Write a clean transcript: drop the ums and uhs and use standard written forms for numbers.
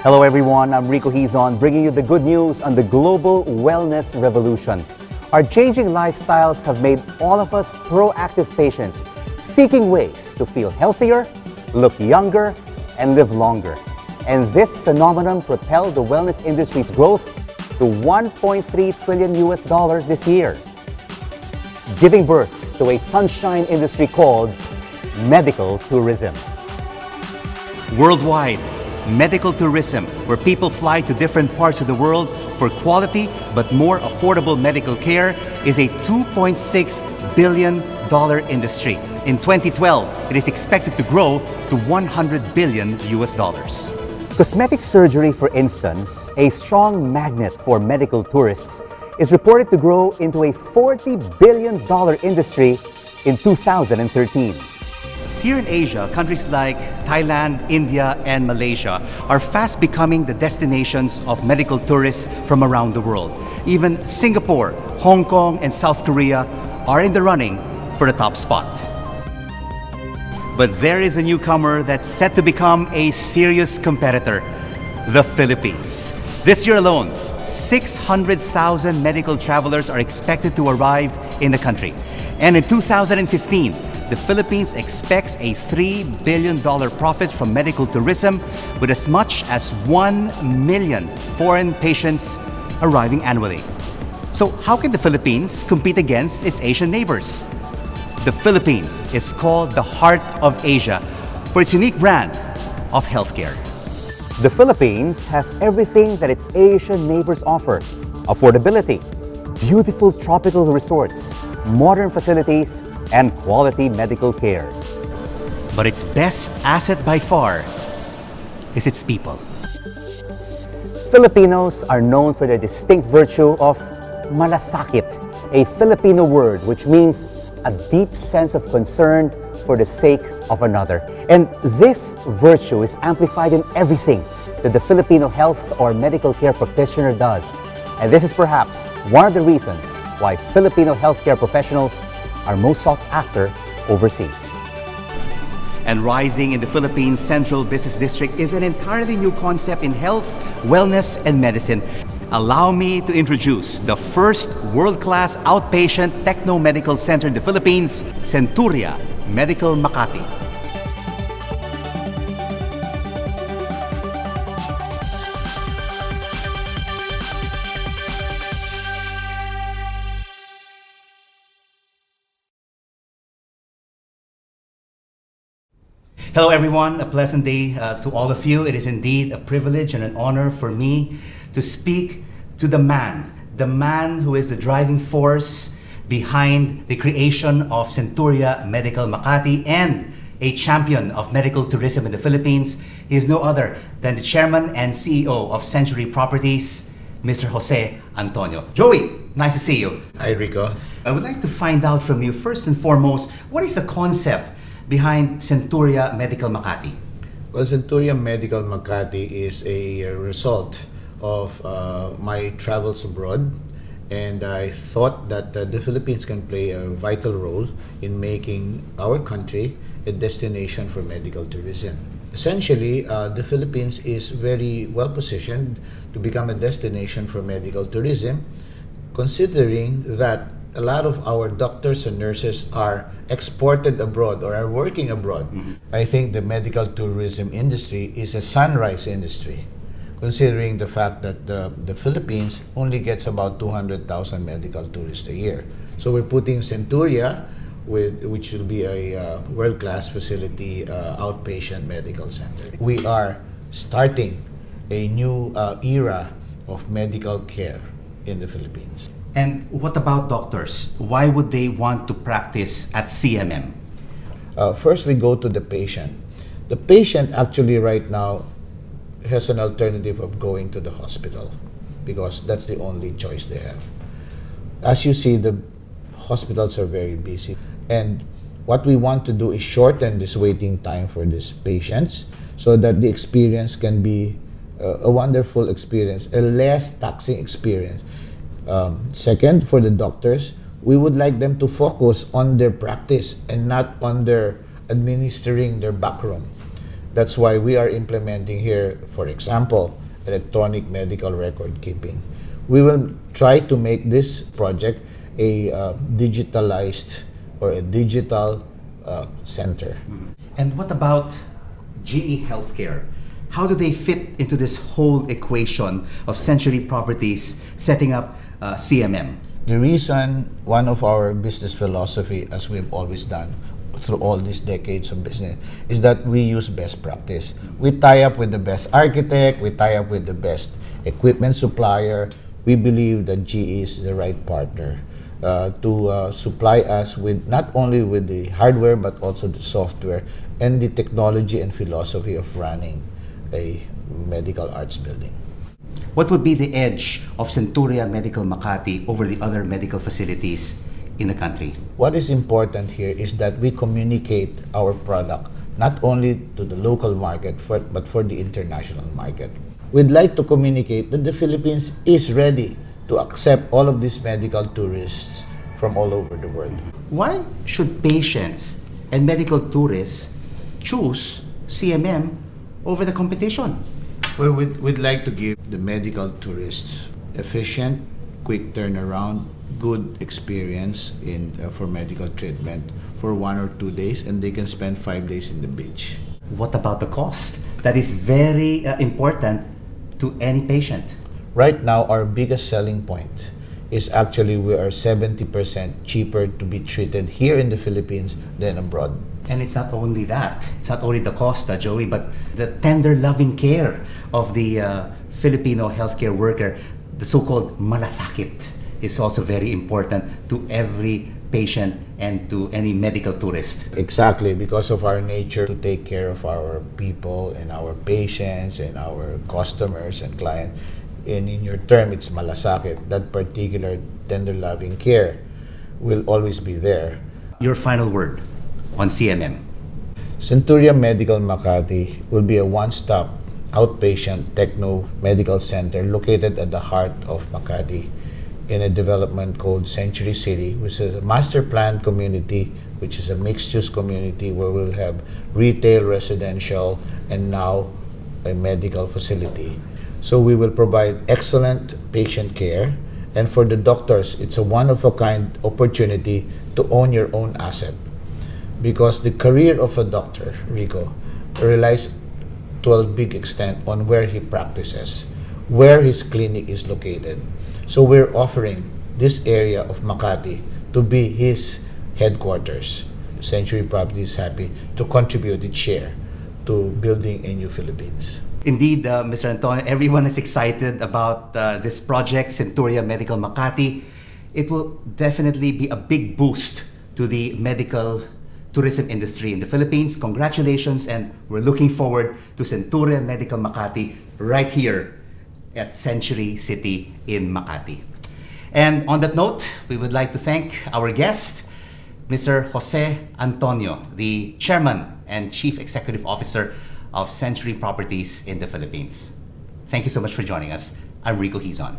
Hello everyone, I'm Rico Hizon, bringing you the good news on the global wellness revolution. Our changing lifestyles have made all of us proactive patients, seeking ways to feel healthier, look younger, and live longer. And this phenomenon propelled the wellness industry's growth to $1.3 trillion this year, giving birth to a sunshine industry called medical tourism. Worldwide, medical tourism, where people fly to different parts of the world for quality but more affordable medical care, is a $2.6 billion industry. In 2012, it is expected to grow to $100 billion. Cosmetic surgery, for instance, a strong magnet for medical tourists, is reported to grow into a $40 billion industry in 2013. Here in Asia, countries like Thailand, India, and Malaysia are fast becoming the destinations of medical tourists from around the world. Even Singapore, Hong Kong, and South Korea are in the running for the top spot. But there is a newcomer that's set to become a serious competitor: the Philippines. This year alone, 600,000 medical travelers are expected to arrive in the country. And in 2015, the Philippines expects a $3 billion profit from medical tourism, with as much as 1 million foreign patients arriving annually. So how can the Philippines compete against its Asian neighbors? The Philippines is called the heart of Asia for its unique brand of healthcare. The Philippines has everything that its Asian neighbors offer: affordability, beautiful tropical resorts, modern facilities, and quality medical care. But its best asset by far is its people. Filipinos are known for their distinct virtue of malasakit, a Filipino word which means a deep sense of concern for the sake of another. And this virtue is amplified in everything that the Filipino health or medical care practitioner does. And this is perhaps one of the reasons why Filipino healthcare professionals are most sought after overseas. And rising in the Philippines Central Business District is an entirely new concept in health, wellness, and medicine. Allow me to introduce the first world-class outpatient techno-medical center in the Philippines, CENTURIA Medical Makati. Hello everyone, a pleasant day to all of you. It is indeed a privilege and an honor for me to speak to the man who is the driving force behind the creation of Centuria Medical Makati and a champion of medical tourism in the Philippines. He is no other than the chairman and CEO of Century Properties, Mr. Jose Antonio. Joey, nice to see you. Hi, Rico. I would like to find out from you, first and foremost, what is the concept behind Centuria Medical Makati? Well, Centuria Medical Makati is a result of my travels abroad, and I thought that the Philippines can play a vital role in making our country a destination for medical tourism. Essentially, the Philippines is very well positioned to become a destination for medical tourism, considering that a lot of our doctors and nurses are exported abroad or are working abroad. Mm-hmm. I think the medical tourism industry is a sunrise industry, considering the fact that the Philippines only gets about 200,000 medical tourists a year. So we're putting Centuria, which will be a world-class facility, outpatient medical center. We are starting a new era of medical care in the Philippines. And what about doctors? Why would they want to practice at CMM? First, we go to the patient. The patient actually right now has an alternative of going to the hospital because that's the only choice they have. As you see, the hospitals are very busy. And what we want to do is shorten this waiting time for these patients so that the experience can be a wonderful experience, a less taxing experience. Second, for the doctors, we would like them to focus on their practice and not on their administering their backroom. That's why we are implementing here, for example, electronic medical record keeping. We will try to make this project a digitalized or a digital center. And what about GE Healthcare? How do they fit into this whole equation of Century Properties setting up CMM? The reason, one of our business philosophy, as we've always done through all these decades of business, is that we use best practice. We tie up with the best architect, we tie up with the best equipment supplier. We believe that GE is the right partner to supply us with not only with the hardware but also the software and the technology and philosophy of running a medical arts building. What would be the edge of Centuria Medical Makati over the other medical facilities in the country? What is important here is that we communicate our product not only to the local market but for the international market. We'd like to communicate that the Philippines is ready to accept all of these medical tourists from all over the world. Why should patients and medical tourists choose CMM over the competition? Well, we'd like to give the medical tourists efficient, quick turnaround, good experience for medical treatment for 1 or 2 days, and they can spend 5 days in the beach. What about the cost? That is very important to any patient. Right now, our biggest selling point is actually we are 70% cheaper to be treated here in the Philippines than abroad. And it's not only that. It's not only the cost, Joey, but the tender loving care of the Filipino healthcare worker, the so-called malasakit, is also very important to every patient and to any medical tourist. Exactly, because of our nature to take care of our people and our patients and our customers and clients. And in your term, it's malasakit. That particular tender loving care will always be there. Your final word on CMM. Centuria Medical Makati will be a one-stop outpatient techno medical center located at the heart of Makati in a development called Century City, which is a master planned community, which is a mixed-use community where we'll have retail, residential, and now a medical facility. So we will provide excellent patient care, and for the doctors, it's a one-of-a-kind opportunity to own your own asset. Because the career of a doctor, Rico, relies to a big extent on where he practices, where his clinic is located. So we're offering this area of Makati to be his headquarters. Century Properties is happy to contribute its share to building a new Philippines. Indeed, Mr. Antonio, everyone is excited about this project, Centuria Medical Makati. It will definitely be a big boost to the medical tourism industry in the Philippines. Congratulations, and we're looking forward to Centuria Medical Makati right here at Century City in Makati. And on that note, we would like to thank our guest, Mr. Jose Antonio, the Chairman and Chief Executive Officer of Century Properties in the Philippines. Thank you so much for joining us. I'm Rico Hizon.